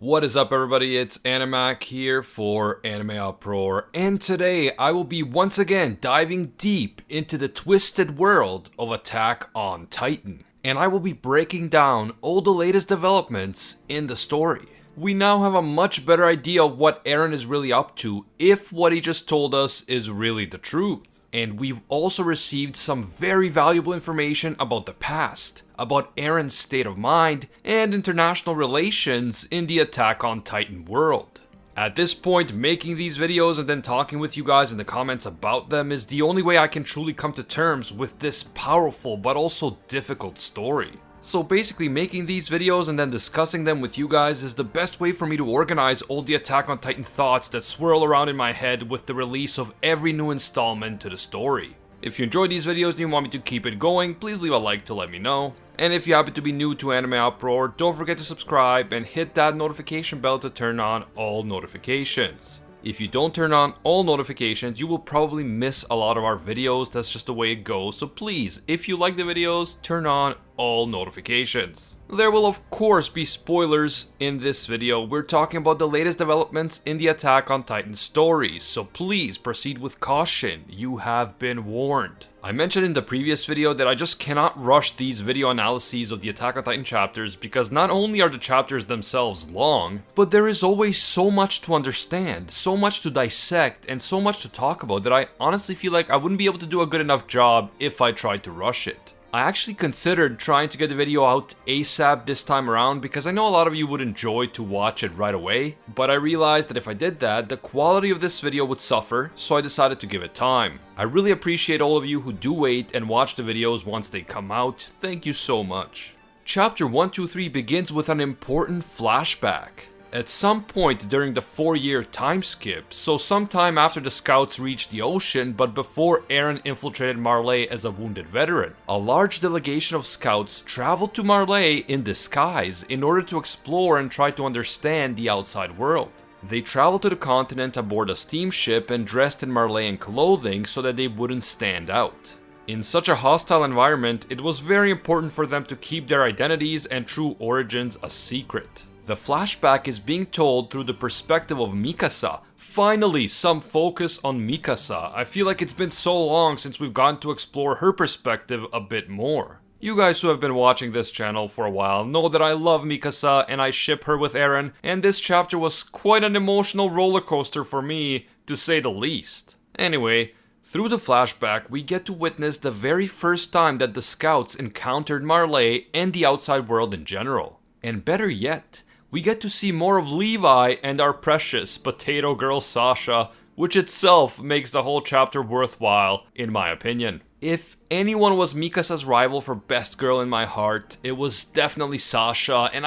What is up, everybody? It's Animac here for AnimeUproar, and today I will be once again diving deep into the twisted world of Attack on Titan, and I will be breaking down all the latest developments in the story. We now have a much better idea of what Eren is really up to, if what he just told us is really the truth. And we've also received some very valuable information about the past, about Eren's state of mind, and international relations in the Attack on Titan world. At this point, making these videos and then talking with you guys in the comments about them is the only way I can truly come to terms with this powerful but also difficult story. So basically, making these videos and then discussing them with you guys is the best way for me to organize all the Attack on Titan thoughts that swirl around in my head with the release of every new installment to the story. If you enjoyed these videos and you want me to keep it going, please leave a like to let me know. And if you happen to be new to AnimeUproar, don't forget to subscribe and hit that notification bell to turn on all notifications. If you don't turn on all notifications, you will probably miss a lot of our videos. That's just the way it goes. So please, if you like the videos, turn on all notifications. There will of course be spoilers in this video. We're talking about the latest developments in the Attack on Titan stories, so please proceed with caution. You have been warned. I mentioned in the previous video that I just cannot rush these video analyses of the Attack on Titan chapters because not only are the chapters themselves long, but there is always so much to understand, so much to dissect, and so much to talk about that I honestly feel like I wouldn't be able to do a good enough job if I tried to rush it. I actually considered trying to get the video out ASAP this time around because I know a lot of you would enjoy to watch it right away, but I realized that if I did that, the quality of this video would suffer, so I decided to give it time. I really appreciate all of you who do wait and watch the videos once they come out. Thank you so much. Chapter 123 begins with an important flashback. At some point during the 4-year time skip, so sometime after the scouts reached the ocean but before Eren infiltrated Marley as a wounded veteran, a large delegation of scouts traveled to Marley in disguise in order to explore and try to understand the outside world. They traveled to the continent aboard a steamship and dressed in Marleyan clothing so that they wouldn't stand out. In such a hostile environment, it was very important for them to keep their identities and true origins a secret. The flashback is being told through the perspective of Mikasa. Finally, some focus on Mikasa. I feel like it's been so long since we've gotten to explore her perspective a bit more. You guys who have been watching this channel for a while know that I love Mikasa and I ship her with Eren, and this chapter was quite an emotional roller coaster for me, to say the least. Anyway, through the flashback, we get to witness the very first time that the scouts encountered Marley and the outside world in general. And better yet, we get to see more of Levi and our precious potato girl Sasha, which itself makes the whole chapter worthwhile, in my opinion. If anyone was Mikasa's rival for best girl in my heart, it was definitely Sasha, and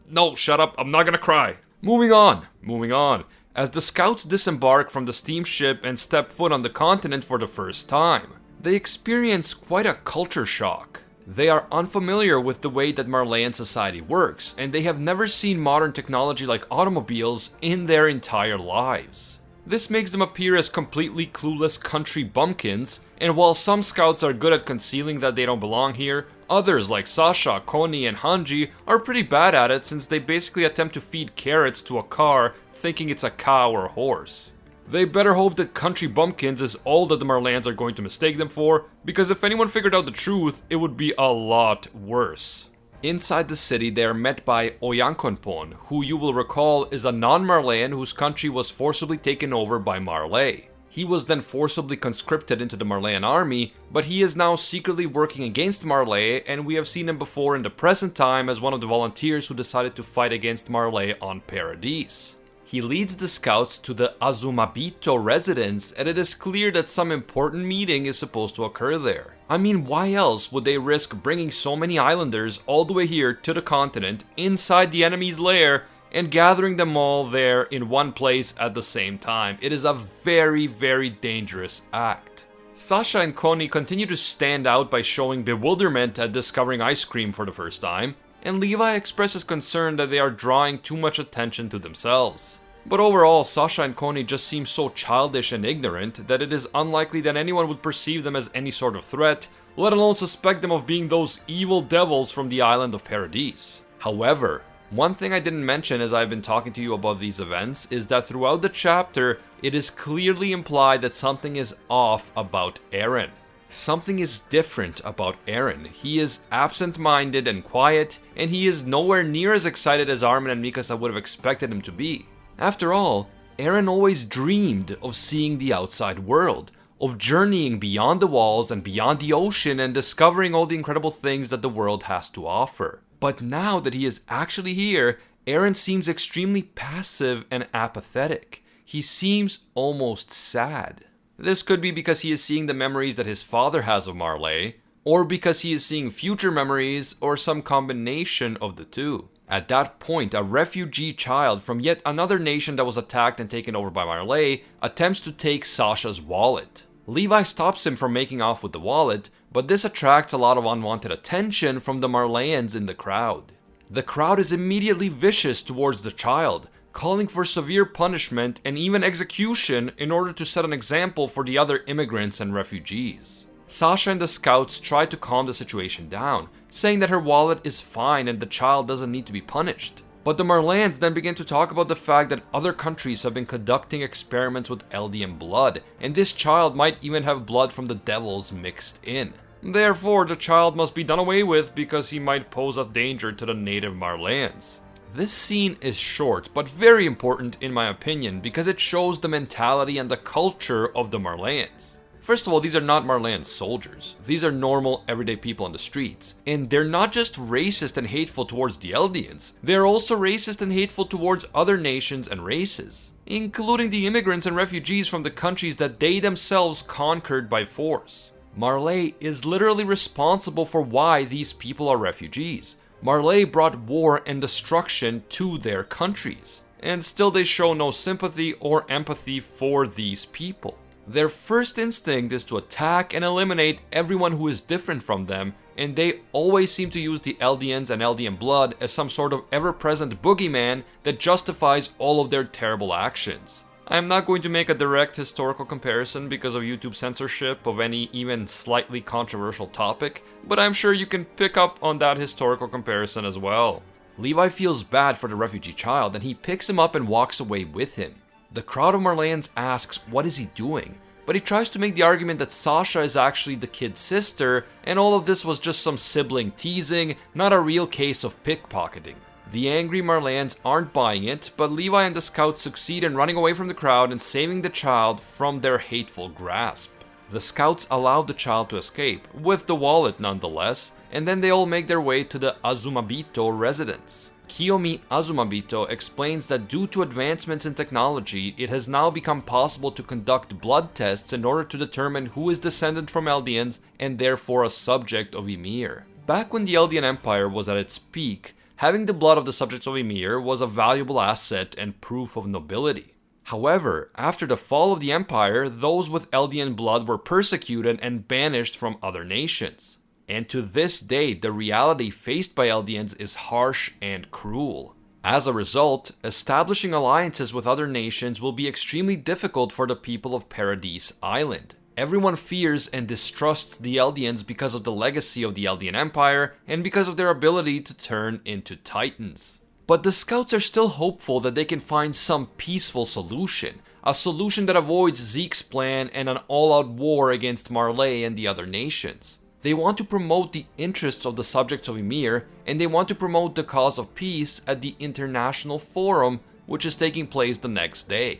no, shut up, I'm not gonna cry. Moving on. As the scouts disembark from the steamship and step foot on the continent for the first time, they experience quite a culture shock. They are unfamiliar with the way that Marleyan society works, and they have never seen modern technology like automobiles in their entire lives. This makes them appear as completely clueless country bumpkins, and while some scouts are good at concealing that they don't belong here, others like Sasha, Koni, and Hanji are pretty bad at it since they basically attempt to feed carrots to a car thinking it's a cow or a horse. They better hope that country bumpkins is all that the Marleyans are going to mistake them for, because if anyone figured out the truth, it would be a lot worse. Inside the city, they are met by Oyankonpon, who you will recall is a non-Marleyan whose country was forcibly taken over by Marley. He was then forcibly conscripted into the Marleyan army, but he is now secretly working against Marley, and we have seen him before in the present time as one of the volunteers who decided to fight against Marley on Paradise. He leads the scouts to the Azumabito residence, and it is clear that some important meeting is supposed to occur there. I mean, why else would they risk bringing so many islanders all the way here to the continent, inside the enemy's lair, and gathering them all there in one place at the same time? It is a very, very dangerous act. Sasha and Koni continue to stand out by showing bewilderment at discovering ice cream for the first time, and Levi expresses concern that they are drawing too much attention to themselves. But overall, Sasha and Koni just seem so childish and ignorant that it is unlikely that anyone would perceive them as any sort of threat, let alone suspect them of being those evil devils from the island of Paradise. However, One thing I didn't mention as I've been talking to you about these events is that throughout the chapter, it is clearly implied that something is off about Eren. Something is different about Eren. He is absent-minded and quiet, and he is nowhere near as excited as Armin and Mikasa would have expected him to be. After all, Eren always dreamed of seeing the outside world, of journeying beyond the walls and beyond the ocean and discovering all the incredible things that the world has to offer. But now that he is actually here, Eren seems extremely passive and apathetic. He seems almost sad. This could be because he is seeing the memories that his father has of Marley, or because he is seeing future memories, or some combination of the two. At that point, a refugee child from yet another nation that was attacked and taken over by Marley attempts to take Sasha's wallet. Levi stops him from making off with the wallet, but this attracts a lot of unwanted attention from the Marleyans in the crowd. The crowd is immediately vicious towards the child, calling for severe punishment and even execution in order to set an example for the other immigrants and refugees. Sasha and the scouts try to calm the situation down, saying that her wallet is fine and the child doesn't need to be punished. But the Marleyans then begin to talk about the fact that other countries have been conducting experiments with Eldian blood, and this child might even have blood from the devils mixed in. Therefore, the child must be done away with because he might pose a danger to the native Marleyans. This scene is short, but very important in my opinion because it shows the mentality and the culture of the Marleyans. First of all, these are not Marleyan soldiers. These are normal, everyday people on the streets. And they're not just racist and hateful towards the Eldians, they're also racist and hateful towards other nations and races, including the immigrants and refugees from the countries that they themselves conquered by force. Marley is literally responsible for why these people are refugees. Marley brought war and destruction to their countries, and still they show no sympathy or empathy for these people. Their first instinct is to attack and eliminate everyone who is different from them, and they always seem to use the Eldians and Eldian blood as some sort of ever-present boogeyman that justifies all of their terrible actions. I am not going to make a direct historical comparison because of YouTube censorship of any even slightly controversial topic, but I'm sure you can pick up on that historical comparison as well. Levi feels bad for the refugee child and he picks him up and walks away with him. The crowd of Marleyans asks what is he doing, but he tries to make the argument that Sasha is actually the kid's sister and all of this was just some sibling teasing, not a real case of pickpocketing. The angry Marleyans aren't buying it, but Levi and the scouts succeed in running away from the crowd and saving the child from their hateful grasp. The scouts allow the child to escape, with the wallet nonetheless, and then they all make their way to the Azumabito residence. Kiyomi Azumabito explains that due to advancements in technology, it has now become possible to conduct blood tests in order to determine who is descendant from Eldians and therefore a subject of Ymir. Back when the Eldian Empire was at its peak, having the blood of the subjects of Ymir was a valuable asset and proof of nobility. However, after the fall of the Empire, those with Eldian blood were persecuted and banished from other nations. And to this day, the reality faced by Eldians is harsh and cruel. As a result, establishing alliances with other nations will be extremely difficult for the people of Paradise Island. Everyone fears and distrusts the Eldians because of the legacy of the Eldian Empire and because of their ability to turn into titans. But the scouts are still hopeful that they can find some peaceful solution, a solution that avoids Zeke's plan and an all-out war against Marley and the other nations. They want to promote the interests of the subjects of Ymir, and they want to promote the cause of peace at the International Forum, which is taking place the next day.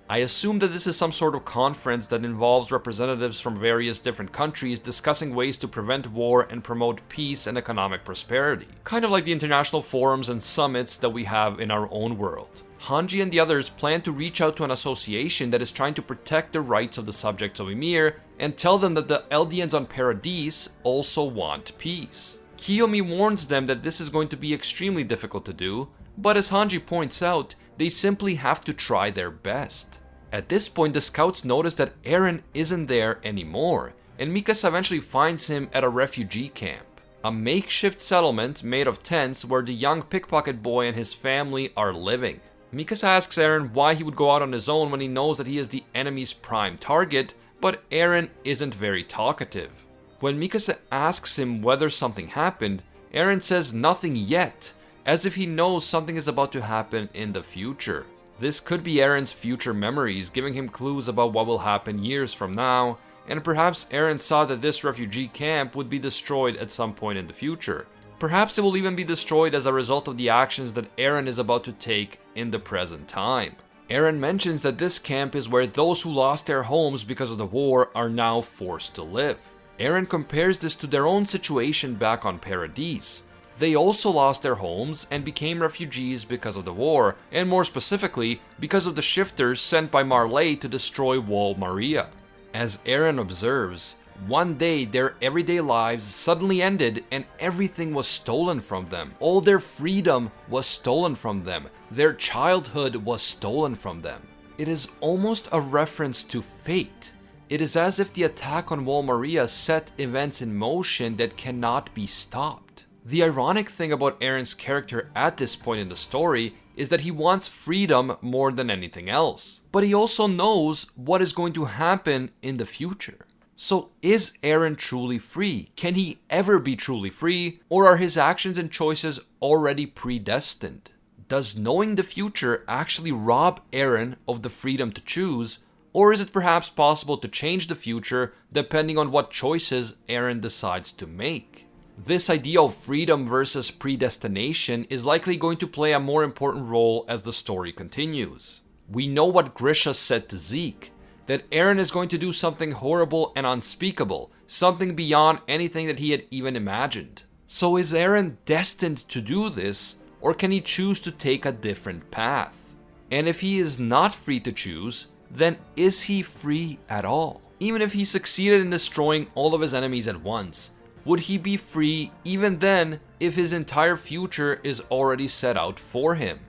I assume that this is some sort of conference that involves representatives from various different countries discussing ways to prevent war and promote peace and economic prosperity. Kind of like the international forums and summits that we have in our own world. Hanji and the others plan to reach out to an association that is trying to protect the rights of the subjects of Ymir and tell them that the Eldians on Paradise also want peace. Kiyomi warns them that this is going to be extremely difficult to do, but as Hanji points out, they simply have to try their best. At this point, the scouts notice that Eren isn't there anymore, and Mikasa eventually finds him at a refugee camp. A makeshift settlement made of tents where the young pickpocket boy and his family are living. Mikasa asks Eren why he would go out on his own when he knows that he is the enemy's prime target, but Eren isn't very talkative. When Mikasa asks him whether something happened, Eren says nothing yet, as if he knows something is about to happen in the future. This could be Eren's future memories, giving him clues about what will happen years from now, and perhaps Eren saw that this refugee camp would be destroyed at some point in the future. Perhaps it will even be destroyed as a result of the actions that Eren is about to take in the present time. Eren mentions that this camp is where those who lost their homes because of the war are now forced to live. Eren compares this to their own situation back on Paradise. They also lost their homes and became refugees because of the war, and more specifically, because of the shifters sent by Marley to destroy Wall Maria. As Eren observes, one day their everyday lives suddenly ended and everything was stolen from them. All their freedom was stolen from them. Their childhood was stolen from them. It is almost a reference to fate. It is as if the attack on Wall Maria set events in motion that cannot be stopped. The ironic thing about Eren's character at this point in the story is that he wants freedom more than anything else. But he also knows what is going to happen in the future. So is Eren truly free? Can he ever be truly free? Or are his actions and choices already predestined? Does knowing the future actually rob Eren of the freedom to choose? Or is it perhaps possible to change the future depending on what choices Eren decides to make? This idea of freedom versus predestination is likely going to play a more important role as the story continues. We know what Grisha said to Zeke, that Eren is going to do something horrible and unspeakable, something beyond anything that he had even imagined. So is Eren destined to do this, or can he choose to take a different path? And if he is not free to choose, then is he free at all? Even if he succeeded in destroying all of his enemies at once, would he be free even then if his entire future is already set out for him?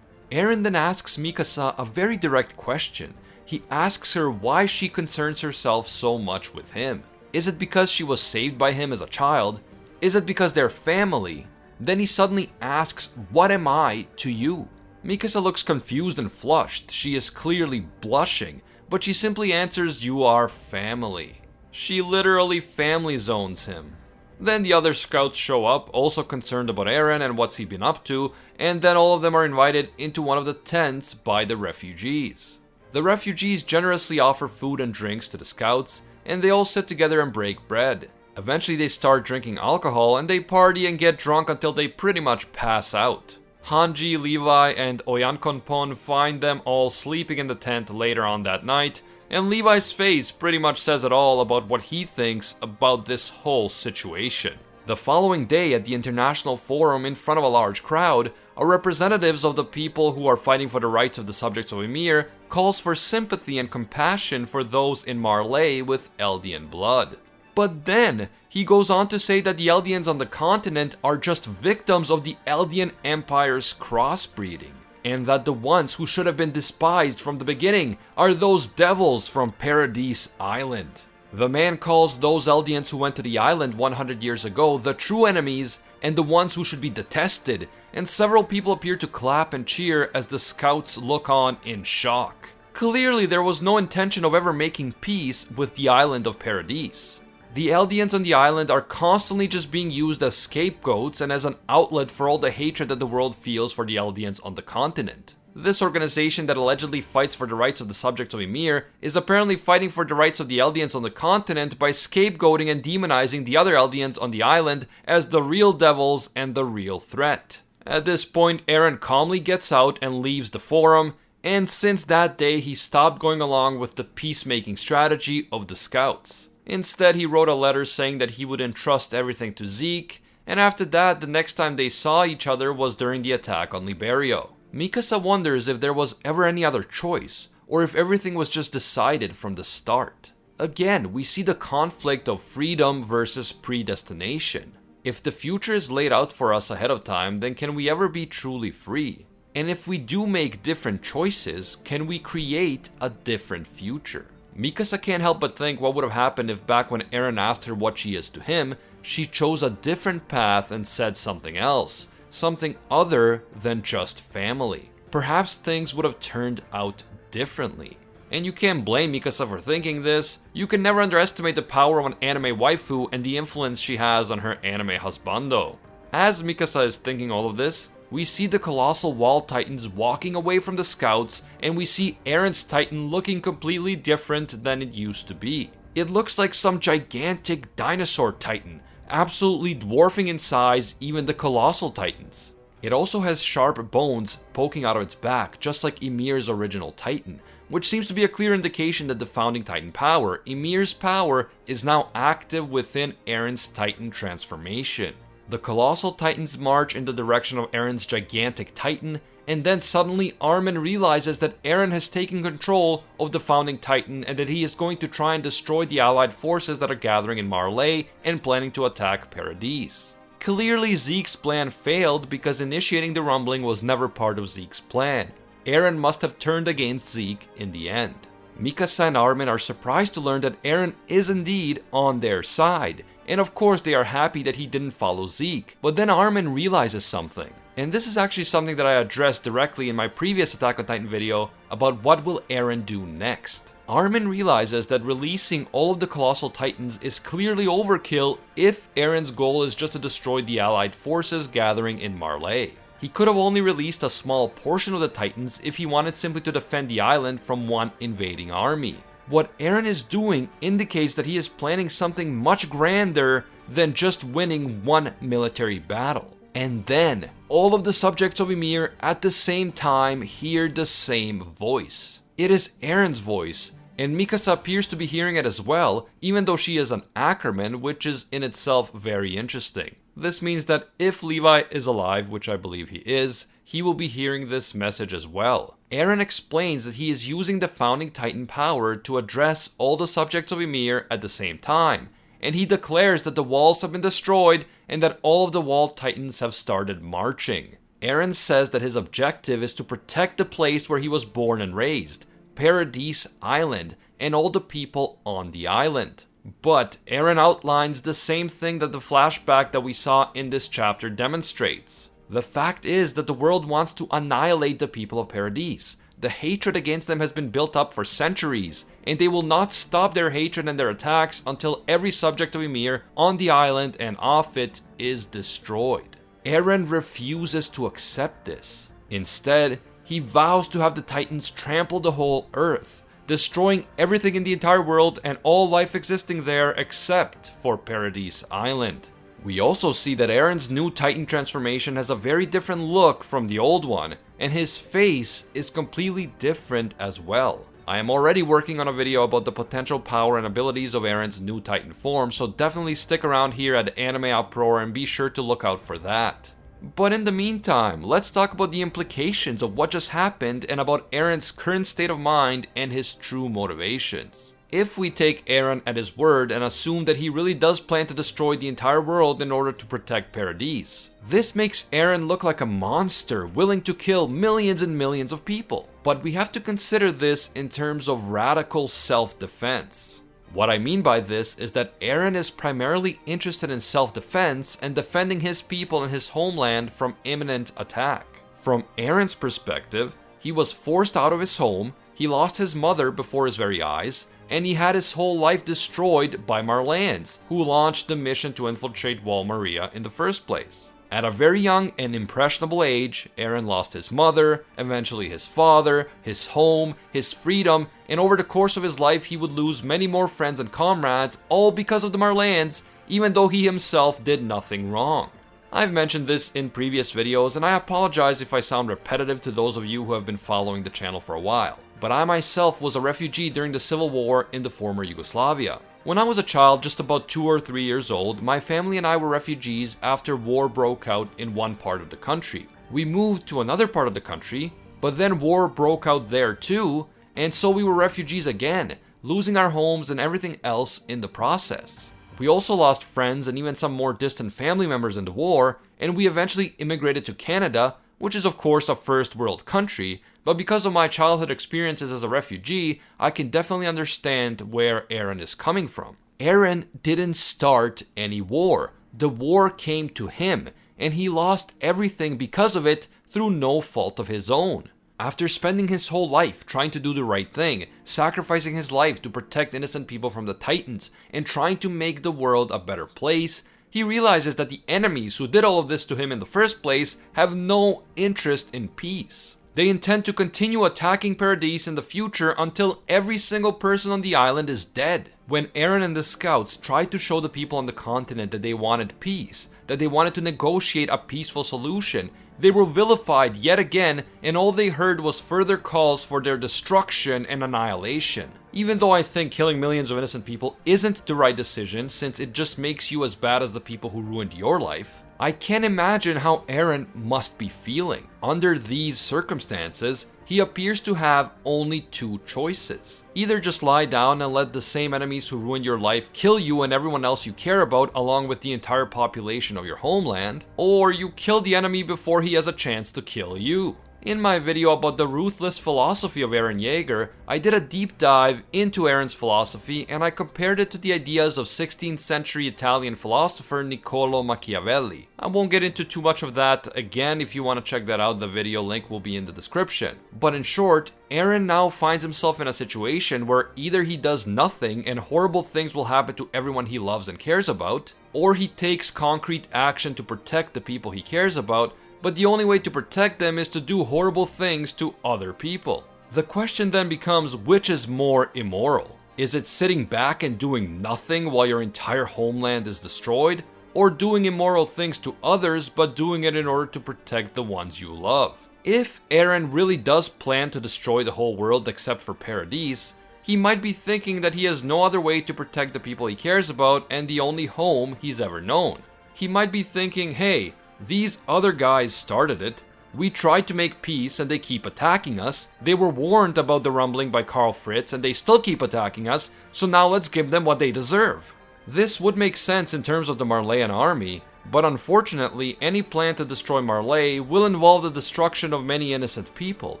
Eren then asks Mikasa a very direct question. He asks her why she concerns herself so much with him. Is it because she was saved by him as a child? Is it because they're family? Then he suddenly asks, "What am I to you?" Mikasa looks confused and flushed. She is clearly blushing, but she simply answers, "You are family." She literally family zones him. Then the other scouts show up, also concerned about Eren and what's he been up to, and then all of them are invited into one of the tents by the refugees. The refugees generously offer food and drinks to the scouts, and they all sit together and break bread. Eventually they start drinking alcohol and they party and get drunk until they pretty much pass out. Hanji, Levi, and Oyankonpon find them all sleeping in the tent later on that night, and Levi's face pretty much says it all about what he thinks about this whole situation. The following day at the International Forum in front of a large crowd, a representatives of the people who are fighting for the rights of the subjects of Ymir calls for sympathy and compassion for those in Marley with Eldian blood. But then, he goes on to say that the Eldians on the continent are just victims of the Eldian Empire's crossbreeding, and that the ones who should have been despised from the beginning are those devils from Paradise Island. The man calls those Eldians who went to the island 100 years ago the true enemies and the ones who should be detested, and several people appear to clap and cheer as the scouts look on in shock. Clearly there was no intention of ever making peace with the island of Paradise. The Eldians on the island are constantly just being used as scapegoats and as an outlet for all the hatred that the world feels for the Eldians on the continent. This organization that allegedly fights for the rights of the subjects of Ymir is apparently fighting for the rights of the Eldians on the continent by scapegoating and demonizing the other Eldians on the island as the real devils and the real threat. At this point, Eren calmly gets out and leaves the forum, and since that day he stopped going along with the peacemaking strategy of the scouts. Instead, he wrote a letter saying that he would entrust everything to Zeke, and after that, the next time they saw each other was during the attack on Liberio. Mikasa wonders if there was ever any other choice, or if everything was just decided from the start. Again, we see the conflict of freedom versus predestination. If the future is laid out for us ahead of time, then can we ever be truly free? And if we do make different choices, can we create a different future? Mikasa can't help but think what would have happened if back when Eren asked her what she is to him, she chose a different path and said something else, something other than just family. Perhaps things would have turned out differently. And you can't blame Mikasa for thinking this. You can never underestimate the power of an anime waifu and the influence she has on her anime husbando. As Mikasa is thinking all of this, we see the colossal wall titans walking away from the scouts, and we see Eren's titan looking completely different than it used to be. It looks like some gigantic dinosaur titan, absolutely dwarfing in size even the colossal titans. It also has sharp bones poking out of its back, just like Ymir's original titan, which seems to be a clear indication that the founding titan power, Ymir's power, is now active within Eren's titan transformation. The colossal titans march in the direction of Eren's gigantic titan, and then suddenly Armin realizes that Eren has taken control of the founding titan and that he is going to try and destroy the allied forces that are gathering in Marley and planning to attack Paradise. Clearly Zeke's plan failed because initiating the rumbling was never part of Zeke's plan. Eren must have turned against Zeke in the end. Mikasa and Armin are surprised to learn that Eren is indeed on their side, and of course they are happy that he didn't follow Zeke. But then Armin realizes something. And this is actually something that I addressed directly in my previous Attack on Titan video about what will Eren do next. Armin realizes that releasing all of the colossal titans is clearly overkill if Eren's goal is just to destroy the allied forces gathering in Marley. He could have only released a small portion of the titans if he wanted simply to defend the island from one invading army. What Eren is doing indicates that he is planning something much grander than just winning one military battle. And then, all of the subjects of Ymir at the same time hear the same voice. It is Eren's voice, and Mikasa appears to be hearing it as well, even though she is an Ackerman, which is in itself very interesting. This means that if Levi is alive, which I believe he is, he will be hearing this message as well. Eren explains that he is using the founding titan power to address all the subjects of Ymir at the same time, and he declares that the walls have been destroyed and that all of the wall titans have started marching. Eren says that his objective is to protect the place where he was born and raised, Paradise Island, and all the people on the island. But Eren outlines the same thing that the flashback that we saw in this chapter demonstrates. The fact is that the world wants to annihilate the people of Paradise. The hatred against them has been built up for centuries, and they will not stop their hatred and their attacks until every subject of Ymir on the island and off it is destroyed. Eren refuses to accept this. Instead, he vows to have the Titans trample the whole earth, destroying everything in the entire world and all life existing there except for Paradise Island. We also see that Eren's new Titan transformation has a very different look from the old one, and his face is completely different as well. I am already working on a video about the potential power and abilities of Eren's new Titan form, so definitely stick around here at AnimeUproar and be sure to look out for that. But in the meantime, let's talk about the implications of what just happened and about Eren's current state of mind and his true motivations. If we take Eren at his word and assume that he really does plan to destroy the entire world in order to protect Paradise, this makes Eren look like a monster willing to kill millions and millions of people. But we have to consider this in terms of radical self-defense. What I mean by this is that Eren is primarily interested in self-defense and defending his people and his homeland from imminent attack. From Eren's perspective, he was forced out of his home, he lost his mother before his very eyes, and he had his whole life destroyed by Marleyans, who launched the mission to infiltrate Wall Maria in the first place. At a very young and impressionable age, Eren lost his mother, eventually his father, his home, his freedom, and over the course of his life he would lose many more friends and comrades, all because of the Marleyans, even though he himself did nothing wrong. I've mentioned this in previous videos, and I apologize if I sound repetitive to those of you who have been following the channel for a while. But I myself was a refugee during the civil war in the former Yugoslavia. When I was a child, just about 2 or 3 years old, my family and I were refugees after war broke out in one part of the country. We moved to another part of the country, but then war broke out there too, and so we were refugees again, losing our homes and everything else in the process. We also lost friends and even some more distant family members in the war, and we eventually immigrated to Canada, which is of course a first world country, but because of my childhood experiences as a refugee, I can definitely understand where Eren is coming from. Eren didn't start any war. The war came to him, and he lost everything because of it through no fault of his own. After spending his whole life trying to do the right thing, sacrificing his life to protect innocent people from the Titans, and trying to make the world a better place, he realizes that the enemies who did all of this to him in the first place have no interest in peace. They intend to continue attacking Paradise in the future until every single person on the island is dead. When Eren and the scouts tried to show the people on the continent that they wanted peace, that they wanted to negotiate a peaceful solution, they were vilified yet again, and all they heard was further calls for their destruction and annihilation. Even though I think killing millions of innocent people isn't the right decision, since it just makes you as bad as the people who ruined your life, I can't imagine how Eren must be feeling. Under these circumstances, he appears to have only two choices. Either just lie down and let the same enemies who ruined your life kill you and everyone else you care about along with the entire population of your homeland, or you kill the enemy before he has a chance to kill you. In my video about the ruthless philosophy of Eren Yeager, I did a deep dive into Eren's philosophy and I compared it to the ideas of 16th century Italian philosopher Niccolo Machiavelli. I won't get into too much of that. Again, if you want to check that out, the video link will be in the description. But in short, Eren now finds himself in a situation where either he does nothing and horrible things will happen to everyone he loves and cares about, or he takes concrete action to protect the people he cares about, but the only way to protect them is to do horrible things to other people. The question then becomes, which is more immoral? Is it sitting back and doing nothing while your entire homeland is destroyed? Or doing immoral things to others but doing it in order to protect the ones you love? If Eren really does plan to destroy the whole world except for Paradise, he might be thinking that he has no other way to protect the people he cares about and the only home he's ever known. He might be thinking, hey, these other guys started it. We tried to make peace and they keep attacking us. They were warned about the rumbling by Karl Fritz and they still keep attacking us, so now let's give them what they deserve. This would make sense in terms of the Marleyan army, but unfortunately any plan to destroy Marley will involve the destruction of many innocent people,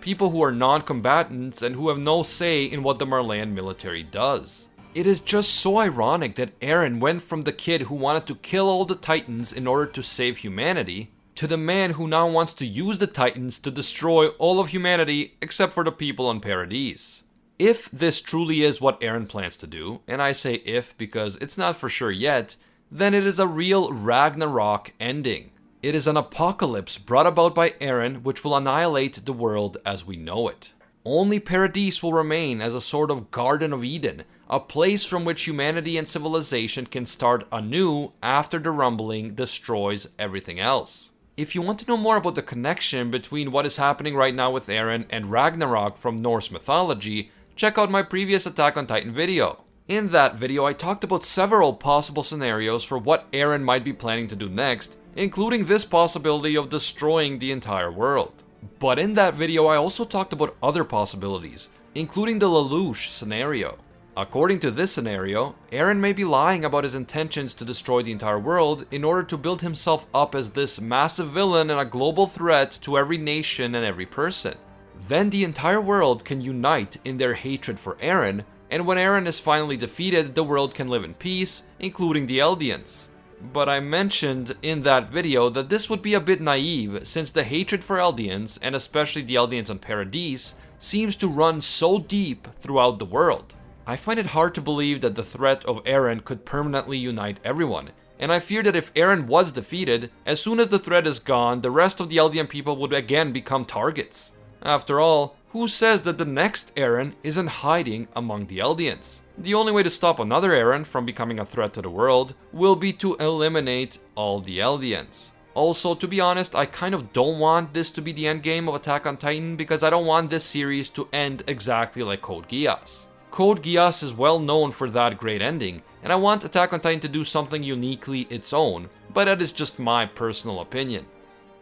people who are non-combatants and who have no say in what the Marleyan military does. It is just so ironic that Eren went from the kid who wanted to kill all the Titans in order to save humanity, to the man who now wants to use the Titans to destroy all of humanity except for the people on Paradise. If this truly is what Eren plans to do, and I say if because it's not for sure yet, then it is a real Ragnarok ending. It is an apocalypse brought about by Eren which will annihilate the world as we know it. Only Paradise will remain as a sort of Garden of Eden, a place from which humanity and civilization can start anew after the rumbling destroys everything else. If you want to know more about the connection between what is happening right now with Eren and Ragnarok from Norse mythology, check out my previous Attack on Titan video. In that video, I talked about several possible scenarios for what Eren might be planning to do next, including this possibility of destroying the entire world. But in that video, I also talked about other possibilities, including the Lelouch scenario. According to this scenario, Eren may be lying about his intentions to destroy the entire world in order to build himself up as this massive villain and a global threat to every nation and every person. Then the entire world can unite in their hatred for Eren, and when Eren is finally defeated, the world can live in peace, including the Eldians. But I mentioned in that video that this would be a bit naive, since the hatred for Eldians, and especially the Eldians on Paradise, seems to run so deep throughout the world. I find it hard to believe that the threat of Eren could permanently unite everyone, and I fear that if Eren was defeated, as soon as the threat is gone, the rest of the Eldian people would again become targets. After all, who says that the next Eren isn't hiding among the Eldians? The only way to stop another Eren from becoming a threat to the world will be to eliminate all the Eldians. Also, to be honest, I kind of don't want this to be the endgame of Attack on Titan because I don't want this series to end exactly like Code Geass. Code Geass is well known for that great ending, and I want Attack on Titan to do something uniquely its own, but that is just my personal opinion.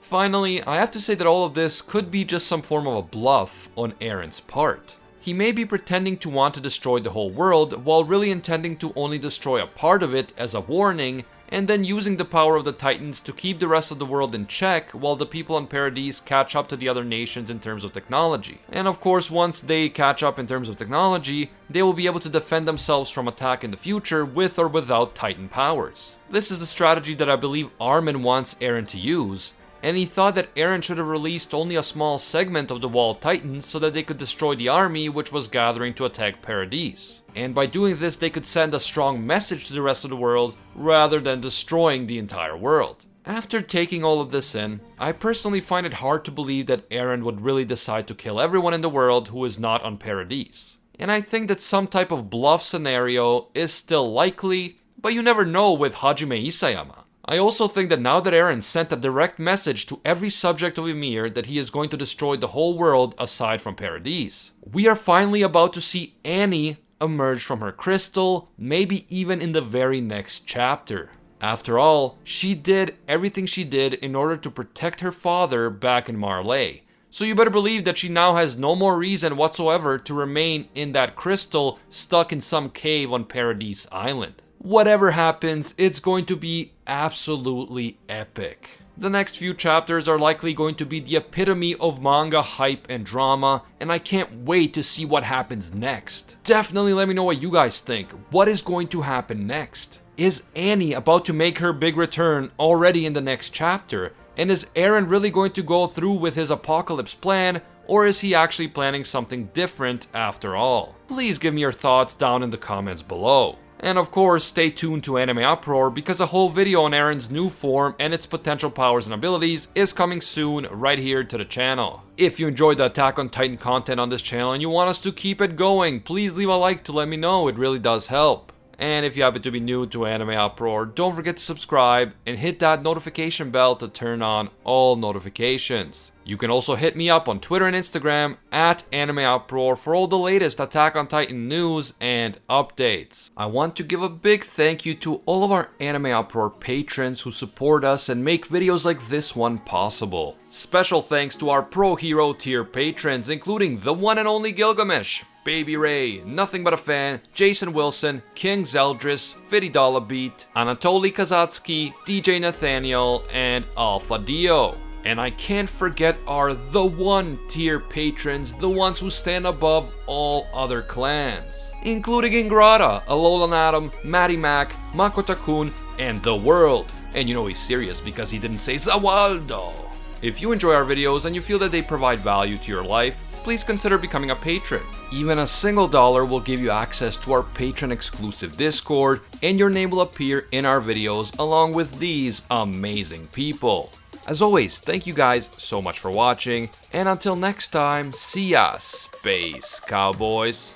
Finally, I have to say that all of this could be just some form of a bluff on Eren's part. He may be pretending to want to destroy the whole world while really intending to only destroy a part of it as a warning, and then using the power of the Titans to keep the rest of the world in check while the people on Paradise catch up to the other nations in terms of technology. And of course, once they catch up in terms of technology, they will be able to defend themselves from attack in the future with or without Titan powers. This is the strategy that I believe Armin wants Eren to use, and he thought that Eren should have released only a small segment of the Wall Titans so that they could destroy the army which was gathering to attack Paradise. And by doing this, they could send a strong message to the rest of the world rather than destroying the entire world. After taking all of this in, I personally find it hard to believe that Eren would really decide to kill everyone in the world who is not on Paradise. And I think that some type of bluff scenario is still likely, but you never know with Hajime Isayama. I also think that now that Eren sent a direct message to every subject of Ymir that he is going to destroy the whole world aside from Paradise, we are finally about to see Annie emerge from her crystal, maybe even in the very next chapter. After all, she did everything she did in order to protect her father back in Marley. So you better believe that she now has no more reason whatsoever to remain in that crystal stuck in some cave on Paradise Island. Whatever happens, it's going to be absolutely epic. The next few chapters are likely going to be the epitome of manga hype and drama, and I can't wait to see what happens next. Definitely let me know what you guys think. What is going to happen next? Is Annie about to make her big return already in the next chapter? And is Eren really going to go through with his apocalypse plan, or is he actually planning something different after all? Please give me your thoughts down in the comments below. And of course, stay tuned to AnimeUproar because a whole video on Eren's new form and its potential powers and abilities is coming soon right here to the channel. If you enjoyed the Attack on Titan content on this channel and you want us to keep it going, please leave a like to let me know, it really does help. And if you happen to be new to AnimeUproar, don't forget to subscribe and hit that notification bell to turn on all notifications. You can also hit me up on Twitter and Instagram at AnimeUproar for all the latest Attack on Titan news and updates. I want to give a big thank you to all of our AnimeUproar patrons who support us and make videos like this one possible. Special thanks to our Pro Hero tier patrons, including the one and only Gilgamesh, Baby Ray, Nothing But a Fan, Jason Wilson, King Zeldris, $50 Beat, Anatoly Kazatsky, DJ Nathaniel, and Alpha Dio. And I can't forget our The One tier patrons, the ones who stand above all other clans, including Ingrata, Alolan Adam, Matty Mac, Makotakun, and The World. And you know he's serious because he didn't say Zawaldo. If you enjoy our videos and you feel that they provide value to your life, please consider becoming a patron. Even a single dollar will give you access to our patron exclusive Discord, and your name will appear in our videos along with these amazing people. As always, thank you guys so much for watching, and until next time, see ya, Space Cowboys.